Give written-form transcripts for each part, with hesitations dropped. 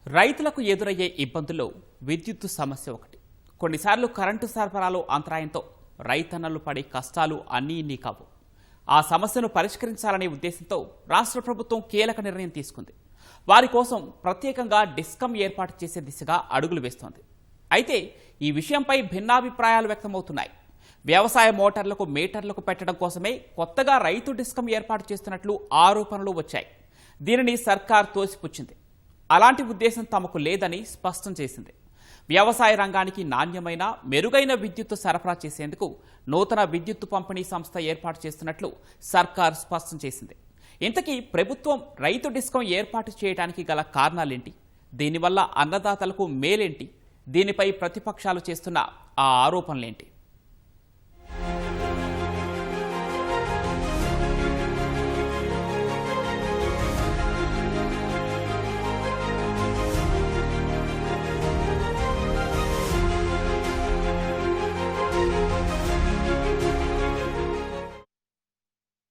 రైతులకు ఎదురయ్యే ఇబ్బందుల్లో విద్యుత్తు సమస్య ఒకటి. కొన్నిసార్లు కరెంటు సరఫరాలో అంతరాయంతో రైతన్నలు పడే కష్టాలు అన్నీ ఇన్ని కావు. ఆ సమస్యను పరిష్కరించాలనే ఉద్దేశంతో రాష్ట్ర ప్రభుత్వం కీలక నిర్ణయం తీసుకుంది. వారి కోసం ప్రత్యేకంగా డిస్కం ఏర్పాటు చేసే దిశగా అడుగులు వేస్తోంది. అయితే ఈ విషయంపై భిన్నాభిప్రాయాలు వ్యక్తమవుతున్నాయి. వ్యవసాయ మోటార్లకు మీటర్లకు పెట్టడం కోసమే కొత్తగా రైతు డిస్కం ఏర్పాటు చేస్తున్నట్లు ఆరోపణలు వచ్చాయి. దీనిని సర్కార్ తోసిపుచ్చింది. అలాంటి ఉద్దేశం తమకు లేదని స్పష్టం చేసింది. వ్యవసాయ రంగానికి నాణ్యమైన మెరుగైన విద్యుత్తు సరఫరా చేసేందుకు నూతన విద్యుత్తు పంపిణీ సంస్థ ఏర్పాటు చేస్తున్నట్లు సర్కార్ స్పష్టం చేసింది. ఇంతకీ ప్రభుత్వం రైతు డిస్కం ఏర్పాటు చేయడానికి గల కారణాలేంటి? దీనివల్ల అన్నదాతలకు మేలేంటి? దీనిపై ప్రతిపక్షాలు చేస్తున్న ఆ ఆరోపణలేంటి?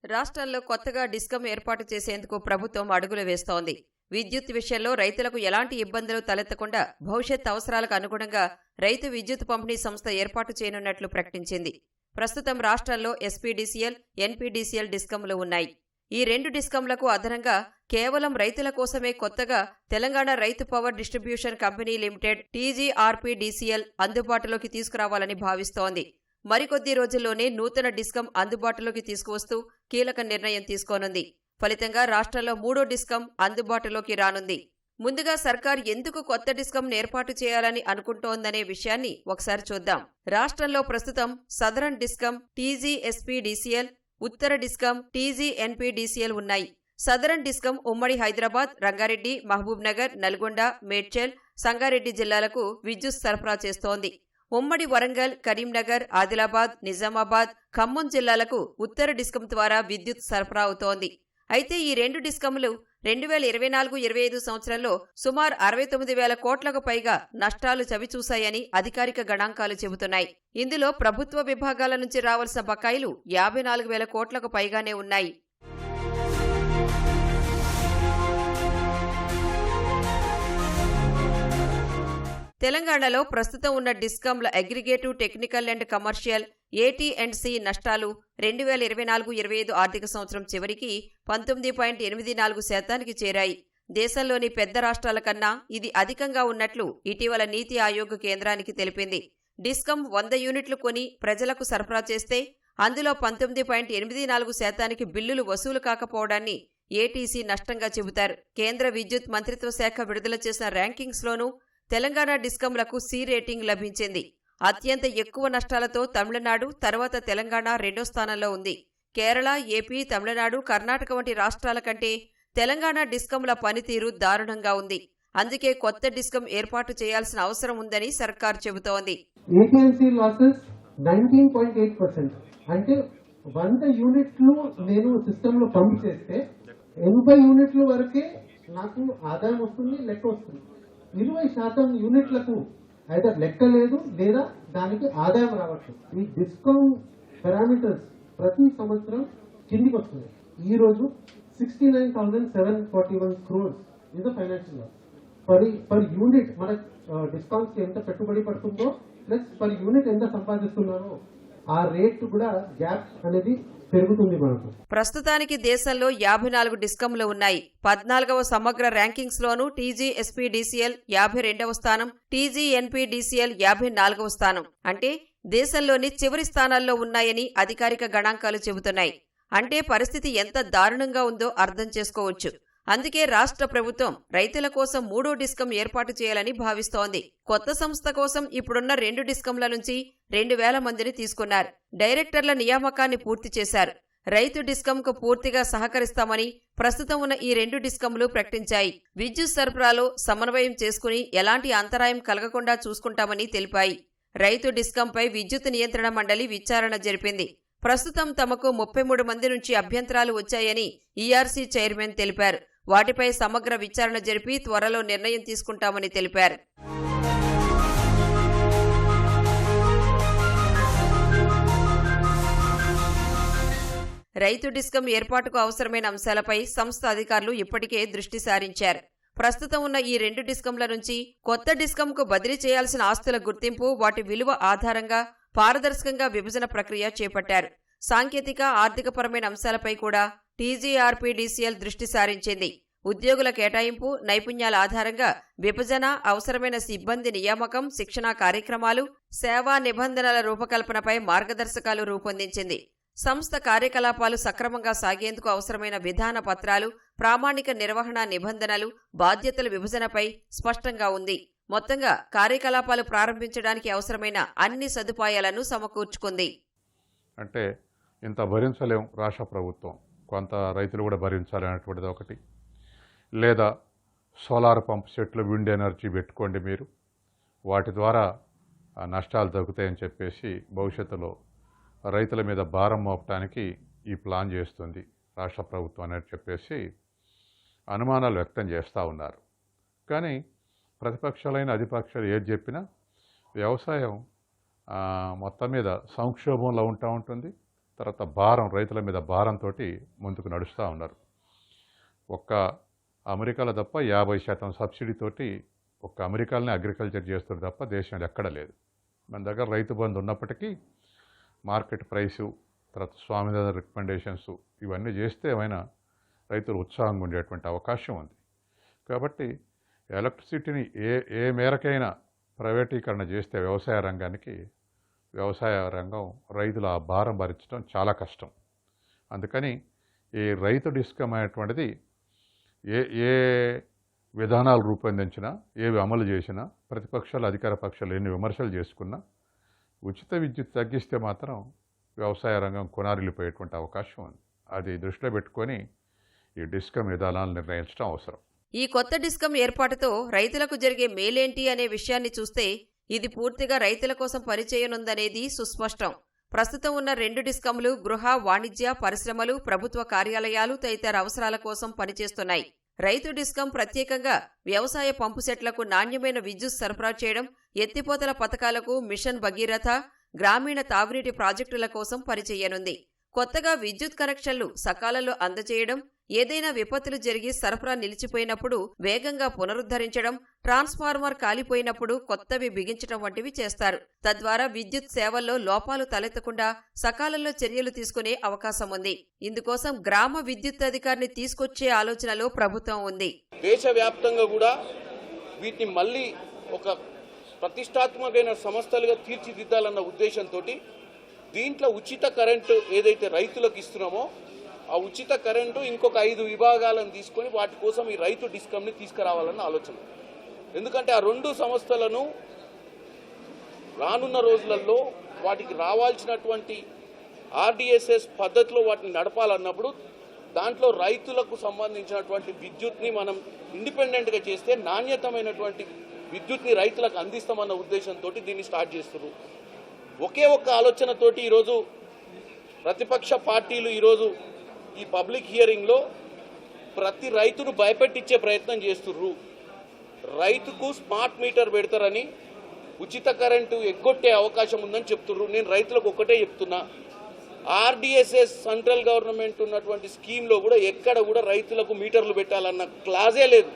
రాష్ట్రంలో కొత్తగా డిస్కం ఏర్పాటు చేసేందుకు ప్రభుత్వం అడుగులు వేస్తోంది. విద్యుత్ విషయంలో రైతులకు ఎలాంటి ఇబ్బందులు తలెత్తకుండా భవిష్యత్ అవసరాలకు అనుగుణంగా రైతు విద్యుత్ పంపిణీ సంస్థ ఏర్పాటు చేయనున్నట్లు ప్రకటించింది. ప్రస్తుతం రాష్ట్రంలో ఎస్పీడీసీఎల్, ఎన్పీడీసీఎల్ డిస్కంలు ఉన్నాయి. ఈ రెండు డిస్కంలకు అదనంగా కేవలం రైతుల కోసమే కొత్తగా తెలంగాణ రైతు పవర్ డిస్ట్రిబ్యూషన్ కంపెనీ లిమిటెడ్ టీజీఆర్పీడీసీఎల్ అందుబాటులోకి తీసుకురావాలని భావిస్తోంది. మరికొద్ది రోజుల్లోనే నూతన డిస్కం అందుబాటులోకి తీసుకువస్తూ కీలక నిర్ణయం తీసుకోనుంది. ఫలితంగా రాష్ట్రంలో మూడో డిస్కం అందుబాటులోకి రానుంది. ముందుగా సర్కార్ ఎందుకు కొత్త డిస్కం ఏర్పాటు చేయాలని అనుకుంటోందనే విషయాన్ని ఒకసారి చూద్దాం. రాష్ట్రంలో ప్రస్తుతం సదరన్ డిస్కం టీజీఎస్పీడీసీఎల్, ఉత్తర డిస్కం టీజీఎన్పీడీసీఎల్ ఉన్నాయి. సదరన్ డిస్కం ఉమ్మడి హైదరాబాద్, రంగారెడ్డి, మహబూబ్ నగర్, నల్గొండ, మేడ్చల్, సంగారెడ్డి జిల్లాలకు విద్యుత్ సరఫరా చేస్తోంది. ఉమ్మడి వరంగల్, కరీంనగర్, ఆదిలాబాద్, నిజామాబాద్, ఖమ్మం జిల్లాలకు ఉత్తర డిస్కం ద్వారా విద్యుత్ సరఫరా అవుతోంది. అయితే ఈ రెండు డిస్కంలు 2024-25 సంవత్సరంలో సుమారు 69,000 కోట్లకు పైగా నష్టాలు చవిచూశాయని అధికారిక గణాంకాలు చెబుతున్నాయి. ఇందులో ప్రభుత్వ విభాగాల నుంచి రావాల్సిన బకాయిలు 54,000 కోట్లకు పైగానే ఉన్నాయి. తెలంగాణలో ప్రస్తుతం ఉన్న డిస్కంల aggregative technical and commercial AT&C నష్టాలు 2024-25 ఆర్థిక సంవత్సరం చివరికి 19.84% చేరాయి. దేశంలోని పెద్ద రాష్ట్రాల కన్నా ఇది అధికంగా ఉన్నట్లు ఇటీవల నీతి ఆయోగ్ కేంద్రానికి తెలిపింది. డిస్కం 100 యూనిట్లు కొని ప్రజలకు సరఫరా చేస్తే అందులో 19.84% బిల్లులు వసూలు కాకపోవడాన్ని ATC నష్టంగా చెబుతారు. కేంద్ర విద్యుత్ మంత్రిత్వ శాఖ విడుదల చేసిన ర్యాంకింగ్స్లోనూ తెలంగాణ డిస్కంలకు C రేటింగ్ లభించింది. అత్యంత ఎక్కువ నష్టాలతో తమిళనాడు, తర్వాత తెలంగాణ రెండో స్థానంలో ఉంది. కేరళ, ఏపీ, తమిళనాడు, కర్ణాటక వంటి రాష్ట్రాల కంటే తెలంగాణ డిస్కంల పనితీరు దారుణంగా ఉంది. అందుకే కొత్త డిస్కం ఏర్పాటు చేయాల్సిన అవసరం ఉందని సర్కార్ చెబుతోంది. AT&C losses 19.8%. అంటే 100 యూనిట్లు నేను సిస్టమ్ లో పంప్ చేస్తే 80 యూనిట్ల వరకే నాకు ఆదాయం వస్తుంది, లెక్క వస్తుంది. 20% యూనిట్లకు అయితే లెక్క లేదు లేదా దానికి ఆదాయం రావచ్చు. ఈ డిస్కౌంట్ పారామీటర్స్ ప్రతి సంవత్సరం కిందికి వస్తుంది. ఈ రోజు 69,741 crores ఇది ఫైనాన్షియల్ లాస్. పర్ యూనిట్ మన డిస్కౌంట్స్ కి ఎంత పెట్టుబడి పడుతుందో ప్లస్ పర్ యూనిట్ ఎంత సంపాదిస్తున్నారో ఆ రేట్ కూడా గ్యాప్ అనేది పెరుగుతుంది. మనకు ప్రస్తుతానికి దేశంలో 54 డిస్కంలు ఉన్నాయి. 14వ సమగ్ర ర్యాంకింగ్స్ లోనూ టీజీఎస్పీడీసీఎల్ 52వ స్థానం, టీజీఎన్పీడీసీఎల్ 54వ స్థానం. అంటే దేశంలోని చివరి స్థానాల్లో ఉన్నాయని అధికారిక గణాంకాలు చెబుతున్నాయి. అంటే పరిస్థితి ఎంత దారుణంగా ఉందో అర్థం చేసుకోవచ్చు. అందుకే రాష్ట్ర ప్రభుత్వం రైతుల కోసం మూడో డిస్కం ఏర్పాటు చేయాలని భావిస్తోంది. కొత్త సంస్థ కోసం ఇప్పుడున్న 2 డిస్కంల నుంచి 2,000 మందిని తీసుకున్నారు. డైరెక్టర్ల నియామకాన్ని పూర్తి చేశారు. రైతు డిస్కంకు పూర్తిగా సహకరిస్తామని ప్రస్తుతం ఉన్న ఈ 2 డిస్కంలు ప్రకటించాయి. విద్యుత్ సరఫరాలో సమన్వయం చేసుకుని ఎలాంటి అంతరాయం కలగకుండా చూసుకుంటామని తెలిపాయి. రైతు డిస్కంపై విద్యుత్ నియంత్రణ మండలి విచారణ జరిపింది. ప్రస్తుతం తమకు 33 మంది నుంచి అభ్యంతరాలు వచ్చాయని ERC చైర్మన్ తెలిపారు. వాటిపై సమగ్ర విచారణ జరిపి త్వరలో నిర్ణయం తీసుకుంటామని తెలిపారు. రైతు డిస్కం ఏర్పాటుకు అవసరమైన అంశాలపై సంస్థ అధికారులు ఇప్పటికే దృష్టి సారించారు. ప్రస్తుతం ఉన్న ఈ 2 డిస్కంల నుంచి కొత్త డిస్కంకు బదిలీ చేయాల్సిన ఆస్తుల గుర్తింపు, వాటి విలువ ఆధారంగా పారదర్శకంగా విభజన ప్రక్రియ చేపట్టారు. సాంకేతిక, ఆర్థికపరమైన అంశాలపై కూడా టీజీఆర్పీడీసీఎల్ దృష్టి సారించింది. ఉద్యోగుల కేటాయింపు, నైపుణ్యాల ఆధారంగా విభజన, అవసరమైన సిబ్బంది నియామకం, శిక్షణా కార్యక్రమాలు, సేవా నిబంధనల రూపకల్పనపై మార్గదర్శకాలు రూపొందించింది. సంస్థ కార్యకలాపాలు సక్రమంగా సాగేందుకు అవసరమైన విధాన పత్రాలు, ప్రామాణిక నిర్వహణ నిబంధనలు, బాధ్యతల విభజనపై స్పష్టంగా ఉంది. మొత్తంగా కార్యకలాపాలు ప్రారంభించడానికి అవసరమైన అన్ని సదుపాయాలను సమకూర్చుకుంది. అంటే ఇంత భరించలేం రాష్ట్ర ప్రభుత్వం, కొంత రైతులు కూడా భరించాలి అనేటువంటిది ఒకటి. లేదా సోలార్ పంప్ సెట్లు, విండ్ ఎనర్జీ పెట్టుకోండి మీరు, వాటి ద్వారా నష్టాలు తగ్గుతాయని చెప్పేసి భవిష్యత్తులో రైతుల మీద భారం మోపడానికి ఈ ప్లాన్ చేస్తుంది రాష్ట్ర ప్రభుత్వం అని చెప్పేసి అనుమానాలు వ్యక్తం చేస్తూ ఉన్నారు. కానీ ప్రతిపక్షాలైన అధిపక్షాలు ఏది చెప్పినా వ్యవసాయం మొత్తం మీద సంక్షోభంలో ఉంటుంది. తర్వాత భారం, రైతుల మీద భారంతో ముందుకు నడుస్తూ ఉన్నారు. ఒక్క అమెరికాలో తప్ప 50% సబ్సిడీతోటి ఒక్క అమెరికాలోనే అగ్రికల్చర్ చేస్తారు తప్ప దేశంలో ఎక్కడ లేదు. మన దగ్గర రైతు బంధు ఉన్నప్పటికీ మార్కెట్ ప్రైసు, తర్వాత స్వామినాథన్ రికమెండేషన్స్ ఇవన్నీ చేస్తే ఏమైనా రైతులు ఉత్సాహంగా ఉండేటువంటి అవకాశం ఉంది. కాబట్టి ఎలక్ట్రిసిటీని ఏ మేరకైనా ప్రైవేటీకరణ చేస్తే వ్యవసాయ రంగం రైతుల ఆ భారం భరించడం చాలా కష్టం. అందుకని ఈ రైతు డిస్కమ్ అనేటువంటిది ఏ విధానాలు రూపొందించినా, ఏవి అమలు చేసినా, ప్రతిపక్షాలు అధికార పక్షాలు ఎన్ని విమర్శలు చేసుకున్నా ఉచిత విద్యుత్ తగ్గిస్తే మాత్రం వ్యవసాయ రంగం కొనారిల్లిపోయేటువంటి అవకాశం ఉంది. అది దృష్టిలో పెట్టుకొని ఈ డిస్కమ్ విధానాలు నిర్ణయించడం అవసరం. ఈ కొత్త డిస్కమ్ ఏర్పాటుతో రైతులకు జరిగే మేలేంటి అనే విషయాన్ని చూస్తే ఇది పూర్తిగా రైతుల కోసం పనిచేయనుందనేది సుస్పష్టం. ప్రస్తుతం ఉన్న 2 డిస్కంలు గృహ, వాణిజ్య, పరిశ్రమలు, ప్రభుత్వ కార్యాలయాలు తదితర అవసరాల కోసం పనిచేస్తున్నాయి. రైతు డిస్కం ప్రత్యేకంగా వ్యవసాయ పంపు సెట్లకు నాణ్యమైన విద్యుత్ సరఫరా చేయడం, ఎత్తిపోతల పథకాలకు, మిషన్ భగీరథ, గ్రామీణ తాగునీటి ప్రాజెక్టుల కోసం పనిచేయనుంది. కొత్తగా విద్యుత్ కనెక్షన్లు సకాలంలో అందజేయడం, ఏదైనా విపత్తులు జరిగి సరఫరా నిలిచిపోయినప్పుడు వేగంగా పునరుద్ధరించడం, ట్రాన్స్ఫార్మర్ కాలిపోయినప్పుడు కొత్తవి బిగించడం వంటివి చేస్తారు. తద్వారా విద్యుత్ సేవల్లో లోపాలు తలెత్తకుండా సకాలంలో చర్యలు తీసుకునే అవకాశం ఉంది. ఇందుకోసం గ్రామ విద్యుత్ అధికారిని తీసుకొచ్చే ఆలోచనలో ప్రభుత్వం ఉంది. దేశవ్యాప్తంగా కూడా వీటిని మళ్ళీ ఒక ప్రతిష్టాత్మకమైన సంస్థలుగా తీర్చిదిద్దాలన్న ఉద్దేశంతో దీంట్లో ఉచిత కరెంటు ఏదైతే రైతులకు ఇస్తున్నామో ఆ ఉచిత కరెంటు ఇంకొక 5 విభాగాలను తీసుకొని వాటి కోసం ఈ రైతు డిస్కమ్ని తీసుకురావాలన్న ఆలోచన. ఎందుకంటే ఆ 2 సంస్థలను రానున్న రోజులలో వాటికి రావాల్సినటువంటి ఆర్డిఎస్ఎస్ పద్ధతిలో వాటిని నడపాలన్నప్పుడు దాంట్లో రైతులకు సంబంధించినటువంటి విద్యుత్ని మనం ఇండిపెండెంట్గా చేస్తే నాణ్యతమైనటువంటి విద్యుత్ని రైతులకు అందిస్తామన్న ఉద్దేశంతో దీన్ని స్టార్ట్ చేస్తున్నారు. ఒకే ఒక్క ఆలోచనతోటి ఈరోజు ప్రతిపక్ష పార్టీలు ఈరోజు ఈ పబ్లిక్ హియరింగ్లో ప్రతి రైతును భయపెట్టించే ప్రయత్నం చేస్తుర్రు. రైతుకు స్మార్ట్ మీటర్ పెడతారని, ఉచిత కరెంటు ఎగ్గొట్టే అవకాశం ఉందని చెప్తుర్రు. నేను రైతులకు ఒక్కటే చెప్తున్నా, ఆర్డిఎస్ఎస్ సెంట్రల్ గవర్నమెంట్ ఉన్నటువంటి స్కీమ్లో కూడా ఎక్కడ కూడా రైతులకు మీటర్లు పెట్టాలన్న క్లాజే లేదు.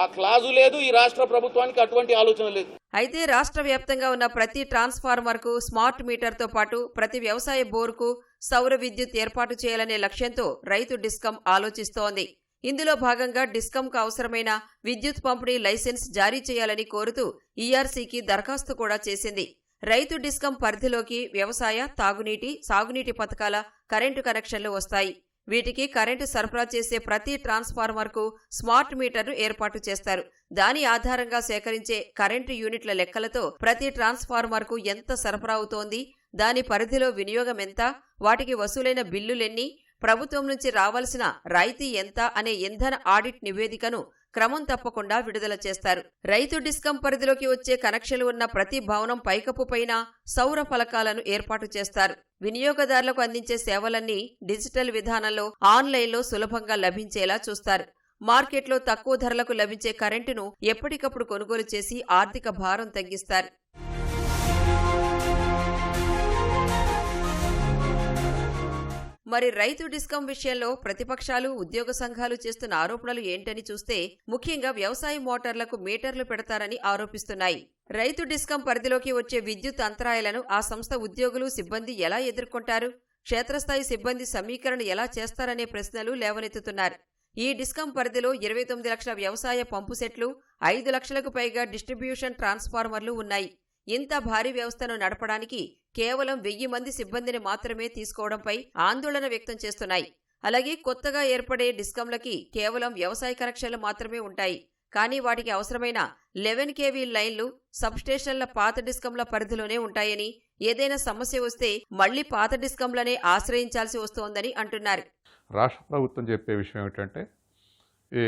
ఆ క్లాజు లేదు, ఈ రాష్ట్ర ప్రభుత్వానికి అటువంటి ఆలోచన లేదు. అయితే రాష్ట్ర వ్యాప్తంగా ఉన్న ప్రతి ట్రాన్స్ఫార్మర్కు స్మార్ట్ మీటర్తో పాటు ప్రతి వ్యవసాయ బోరుకు సౌర విద్యుత్ ఏర్పాటు చేయాలనే లక్ష్యంతో రైతు డిస్కమ్ ఆలోచిస్తోంది. ఇందులో భాగంగా డిస్కంకు అవసరమైన విద్యుత్ పంపిణీ లైసెన్స్ జారీ చేయాలని కోరుతూ ఈఆర్సీకి దరఖాస్తు కూడా చేసింది. రైతు డిస్కం పరిధిలోకి వ్యవసాయ, తాగునీటి, సాగునీటి పథకాల కరెంటు కనెక్షన్లు వస్తాయి. వీటికి కరెంటు సరఫరా చేసే ప్రతి ట్రాన్స్ఫార్మర్కు స్మార్ట్ మీటర్ను ఏర్పాటు చేస్తారు. దాని ఆధారంగా సేకరించే కరెంటు యూనిట్ల లెక్కలతో ప్రతి ట్రాన్స్ఫార్మర్కు ఎంత సరఫరా అవుతోంది, దాని పరిధిలో వినియోగం ఎంత, వాటికి వసూలైన బిల్లులెన్ని, ప్రభుత్వం నుంచి రావాల్సిన రాయితీ ఎంత అనే ఇంధన ఆడిట్ నివేదికను క్రమం తప్పకుండా విడుదల చేస్తారు. రైతు డిస్కం పరిధిలోకి వచ్చే కనెక్షన్లు ఉన్న ప్రతి భవనం పైకప్పు పైన సౌర ఫలకాలను ఏర్పాటు చేస్తారు. వినియోగదారులకు అందించే సేవలన్నీ డిజిటల్ విధానంలో ఆన్లైన్లో సులభంగా లభించేలా చూస్తారు. మార్కెట్లో తక్కువ ధరలకు లభించే కరెంటును ఎప్పటికప్పుడు కొనుగోలు చేసి ఆర్థిక భారం తగ్గిస్తారు. మరి రైతు డిస్కం విషయంలో ప్రతిపక్షాలు, ఉద్యోగ సంఘాలు చేస్తున్న ఆరోపణలు ఏంటని చూస్తే ముఖ్యంగా వ్యవసాయ మోటార్లకు మీటర్లు పెడతారని ఆరోపిస్తున్నాయి. రైతు డిస్కం పరిధిలోకి వచ్చే విద్యుత్ అంతరాయాలను ఆ సంస్థ ఉద్యోగులు, సిబ్బంది ఎలా ఎదుర్కొంటారు? క్షేత్రస్థాయి సిబ్బంది సమీకరణ ఎలా చేస్తారనే ప్రశ్నలు లేవనెత్తుతున్నారు. ఈ డిస్కం పరిధిలో 29 లక్షల వ్యవసాయ పంపు సెట్లు, 5 లక్షలకు పైగా డిస్ట్రిబ్యూషన్ ట్రాన్స్ఫార్మర్లు ఉన్నాయి. ఇంత భారీ వ్యవస్థను నడపడానికి కేవలం 1000 మంది సిబ్బందిని మాత్రమే తీసుకోవడంపై ఆందోళన వ్యక్తం చేస్తున్నాయి. అలాగే కొత్తగా ఏర్పడే డిస్కంలకి కేవలం వ్యవసాయ కనెక్షన్లు మాత్రమే ఉంటాయి. కానీ వాటికి అవసరమైన 11 kV లైన్లు సబ్స్టేషన్ల పాత డిస్కంల పరిధిలోనే ఉంటాయని, ఏదైనా సమస్య వస్తే మళ్లీ పాత డిస్కంలనే ఆశ్రయించాల్సి వస్తోందని అంటున్నారు. రాష్ట్ర ప్రభుత్వం చెప్పే విషయం ఏమిటంటే ఈ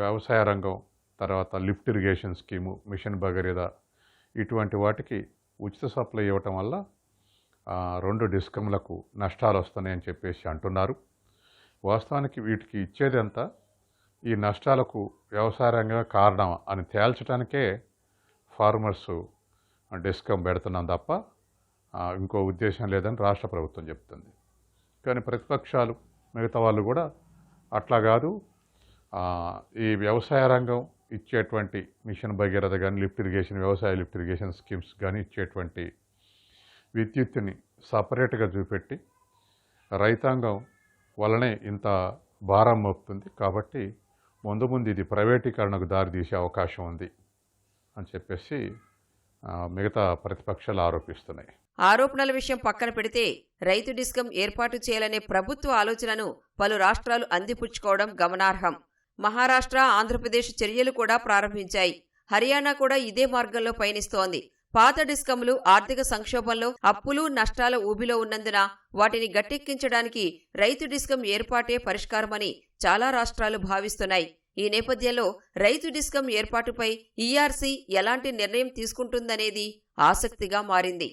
వ్యవసాయ రంగం, తర్వాత lift irrigation scheme, mission Bhagiratha ఇటువంటి వాటికి ఉచిత సప్లై ఇవ్వటం వల్ల 2 డిస్కంలకు నష్టాలు వస్తున్నాయని చెప్పేసి అంటున్నారు. వాస్తవానికి వీటికి ఇచ్చేదంతా ఈ నష్టాలకు వ్యవసాయ రంగమే కారణం అని తేల్చడానికే ఫార్మర్స్ డిస్కం పెడుతున్నాం తప్ప ఇంకో ఉద్దేశం లేదని రాష్ట్ర ప్రభుత్వం చెప్తుంది. కానీ ప్రతిపక్షాలు, మిగతా వాళ్ళు కూడా అట్లా కాదు, ఈ వ్యవసాయ రంగం ఇచ్చేటువంటి మిషన్ భగీరథ కానీ, లిఫ్ట్ ఇరిగేషన్, వ్యవసాయ లిఫ్ట్ ఇరిగేషన్ స్కీమ్స్ కానీ ఇచ్చేటువంటి విద్యుత్తుని సపరేట్గా చూపెట్టి రైతాంగం వలనే ఇంత భారం మోపుతుంది కాబట్టి ముందు ఇది ప్రైవేటీకరణకు దారితీసే అవకాశం ఉంది అని చెప్పేసి మిగతా ప్రతిపక్షాలు ఆరోపిస్తున్నాయి. ఆరోపణల విషయం పక్కన పెడితే రైతు డిస్కం ఏర్పాటు చేయాలనే ప్రభుత్వ ఆలోచనను పలు రాష్ట్రాలు అందిపుచ్చుకోవడం గమనార్హం. మహారాష్ట్ర, ఆంధ్రప్రదేశ్ చర్యలు కూడా ప్రారంభించాయి. హర్యానా కూడా ఇదే మార్గంలో పయనిస్తోంది. పాత డిస్కంలు ఆర్థిక సంక్షోభంలో, అప్పులు, నష్టాల ఊబిలో ఉన్నందున వాటిని గట్టెక్కించడానికి రైతు డిస్కం ఏర్పాటే పరిష్కారమని చాలా రాష్ట్రాలు భావిస్తున్నాయి. ఈ నేపథ్యంలో రైతు డిస్కం ఏర్పాటుపై ఈఆర్సీ ఎలాంటి నిర్ణయం తీసుకుంటుందనేది ఆసక్తిగా మారింది.